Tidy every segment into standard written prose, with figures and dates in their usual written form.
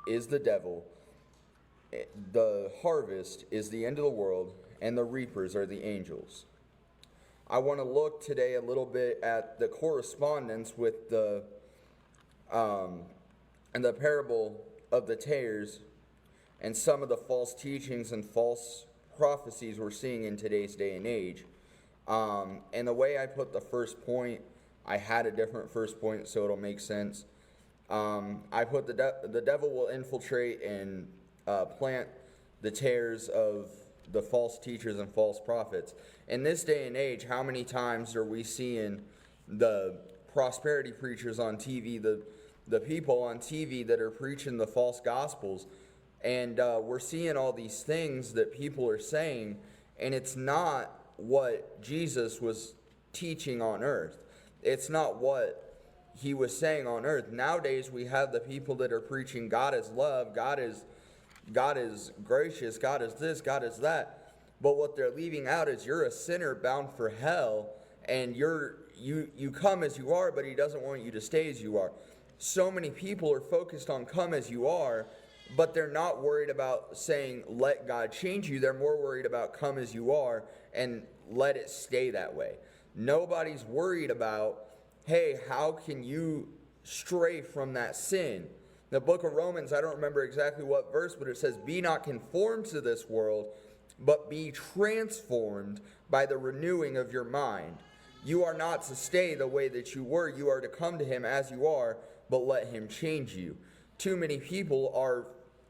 is the devil, the harvest is the end of the world, and the reapers are the angels. I want to look today a little bit at the correspondence with and the parable of the tares and some of the false teachings and false prophecies we're seeing in today's day and age. And the way I put the first point, I had a different first point, so it'll make sense. I put the devil will infiltrate and plant the tares of the false teachers and false prophets. In this day and age, how many times are we seeing the prosperity preachers on TV, the people on TV that are preaching the false gospels? And we're seeing all these things that people are saying, and it's not what Jesus was teaching on earth. It's not what he was saying on earth. Nowadays, we have the people that are preaching God is love, God is gracious, God is this, God is that. But what they're leaving out is you're a sinner bound for hell, and you come as you are, but he doesn't want you to stay as you are. So many people are focused on come as you are, but they're not worried about saying let God change you. They're more worried about come as you are and let it stay that way. Nobody's worried about, hey, how can you stray from that sin? The book of Romans, I don't remember exactly what verse, but it says, be not conformed to this world, but be transformed by the renewing of your mind. You are not to stay the way that you were. You are to come to him as you are, but let him change you. Too many people are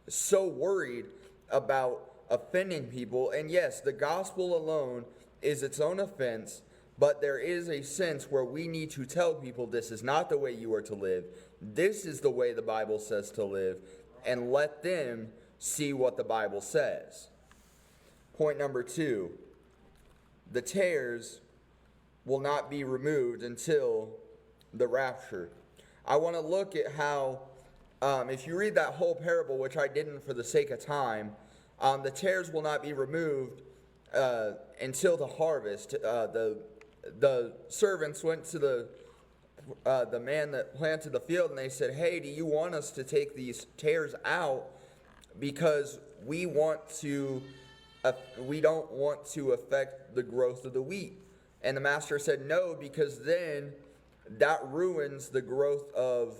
so worried about offending people. And yes, the gospel alone is its own offense, but there is a sense where we need to tell people this is not the way you are to live. This is the way the Bible says to live, and let them see what the Bible says. Point number 2, the tares will not be removed until the rapture. I want to look at how, if you read that whole parable, which I didn't for the sake of time, the tares will not be removed until the harvest. The servants went to the man that planted the field, and they said, hey, do you want us to take these tares out because we don't want to affect the growth of the wheat? And the master said no, because then that ruins the growth of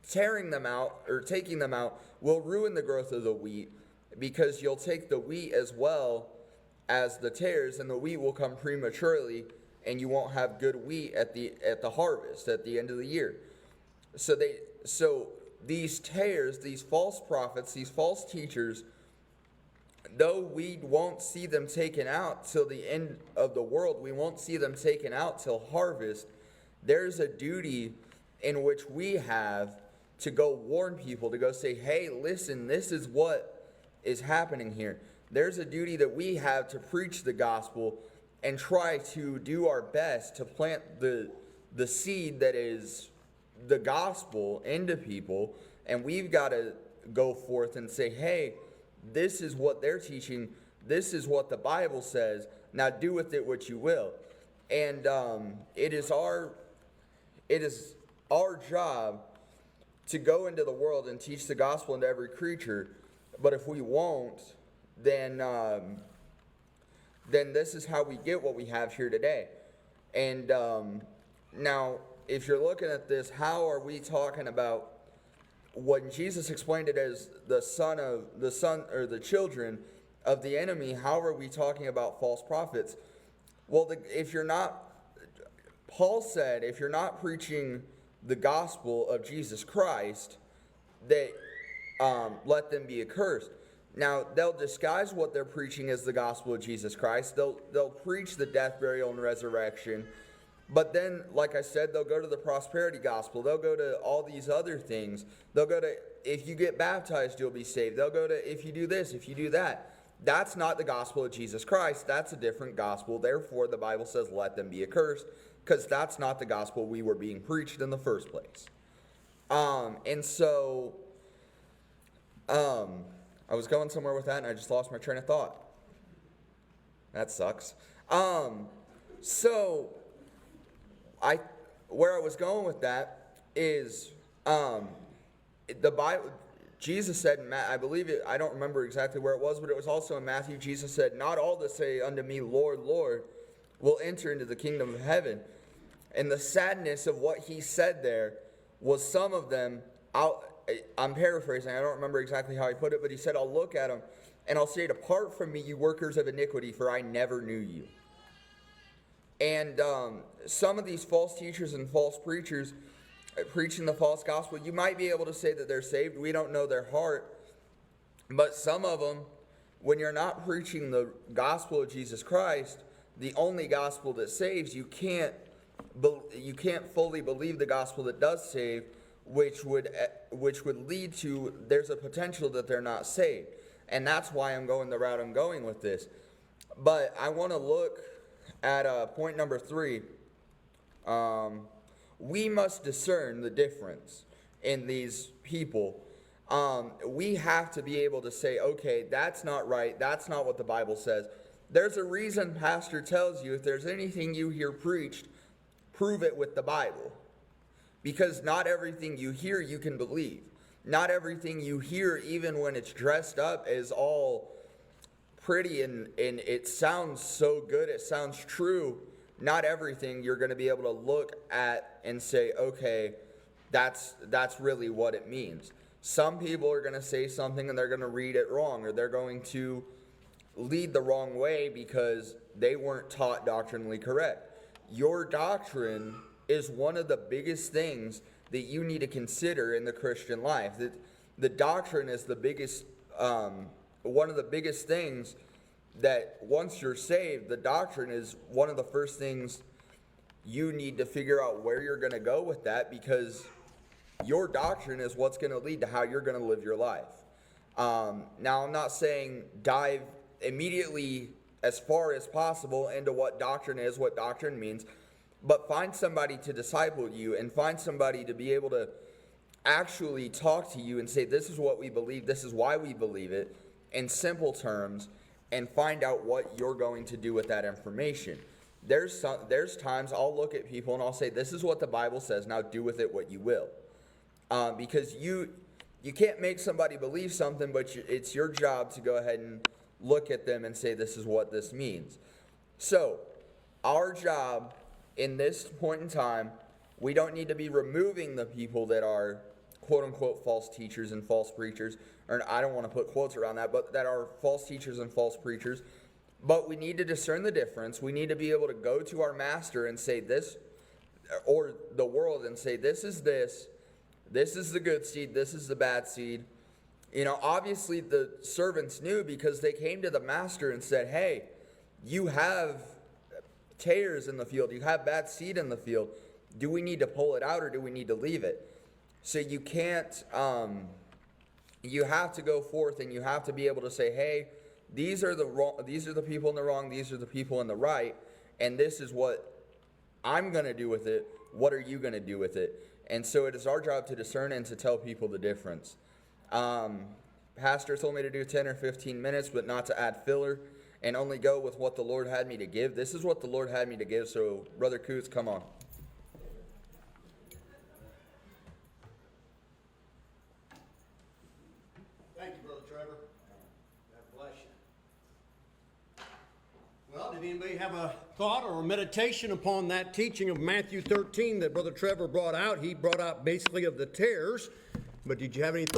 tearing them out, or taking them out will ruin the growth of the wheat, because you'll take the wheat as well as the tares, and the wheat will come prematurely, and you won't have good wheat at the harvest at the end of the year. So these tares, these false prophets, these false teachers, though we won't see them taken out till the end of the world, we won't see them taken out till harvest, there's a duty in which we have to go warn people, to go say, hey, listen, this is what is happening here. There's a duty that we have to preach the gospel and try to do our best to plant the seed that is the gospel into people. And we've got to go forth and say, hey, this is what they're teaching. This is what the Bible says. Now do with it what you will. And it is our job to go into the world and teach the gospel into every creature. But if we won't, then this is how we get what we have here today. And now, if you're looking at this, how are we talking about when Jesus explained it as the son or the children of the enemy? How are we talking about false prophets? Well, Paul said, if you're not preaching the gospel of Jesus Christ, that let them be accursed. Now, they'll disguise what they're preaching as the gospel of Jesus Christ. They'll preach the death, burial, and resurrection. But then, like I said, they'll go to the prosperity gospel. They'll go to all these other things. They'll go to, if you get baptized, you'll be saved. They'll go to, if you do this, if you do that. That's not the gospel of Jesus Christ. That's a different gospel. Therefore, the Bible says, let them be accursed, because that's not the gospel we were being preached in the first place. I was going somewhere with that, and I just lost my train of thought. That sucks. Where I was going with that is the Bible. Jesus said, I believe it, I don't remember exactly where it was, but it was also in Matthew. Jesus said, not all that say unto me, Lord, Lord, will enter into the kingdom of heaven. And the sadness of what he said there was some of them, I'm paraphrasing, I don't remember exactly how he put it, but he said, I'll look at them and I'll say, depart from me, you workers of iniquity, for I never knew you. And some of these false teachers and false preachers preaching the false gospel, you might be able to say that they're saved. We don't know their heart. But some of them, when you're not preaching the gospel of Jesus Christ, the only gospel that saves, you can't fully believe the gospel that does save, which would lead to, there's a potential that they're not saved. And that's why I'm going the route I'm going with this. But I want to look at point number 3. We must discern the difference in these people. We have to be able to say, okay, that's not right. That's not what the Bible says. There's a reason pastor tells you, if there's anything you hear preached, prove it with the Bible. Because not everything you hear you can believe. Not everything you hear, even when it's dressed up, is all pretty and it sounds so good, it sounds true. Not everything you're going to be able to look at and say, okay, that's really what it means. Some people are going to say something and they're going to read it wrong, or they're going to lead the wrong way because they weren't taught doctrinally correct. Your doctrine is one of the biggest things that you need to consider in the Christian life. The doctrine is the biggest, one of the biggest things that once you're saved, the doctrine is one of the first things you need to figure out where you're going to go with that, because your doctrine is what's going to lead to how you're going to live your life. Now, I'm not saying dive immediately as far as possible into what doctrine is, what doctrine means, but find somebody to disciple you and find somebody to be able to actually talk to you and say, this is what we believe, this is why we believe it, in simple terms, and find out what you're going to do with that information. There's times I'll look at people and I'll say, this is what the Bible says, now do with it what you will. Because you can't make somebody believe something, but it's your job to go ahead and look at them and say, this is what this means. So, our job in this point in time, we don't need to be removing the people that are quote-unquote false teachers and false preachers, or I don't want to put quotes around that, but that are false teachers and false preachers. But we need to discern the difference. We need to be able to go to our master and say this, or the world, and say, this is the good seed, this is the bad seed. You know, obviously the servants knew, because they came to the master and said, hey, you have tares in the field, you have bad seed in the field. Do we need to pull it out, or do we need to leave it? So you can't, you have to go forth and you have to be able to say, hey, these are the people in the wrong, these are the people in the right, and this is what I'm going to do with it. What are you going to do with it? And so it is our job to discern and to tell people the difference. Pastor told me to do 10 or 15 minutes, but not to add filler, and only go with what the Lord had me to give. This is what the Lord had me to give, so Brother Coots, come on. Thank you, Brother Trevor. God bless you. Well, did anybody have a thought or a meditation upon that teaching of Matthew 13 that Brother Trevor brought out? He brought out basically of the tares, but did you have any thoughts?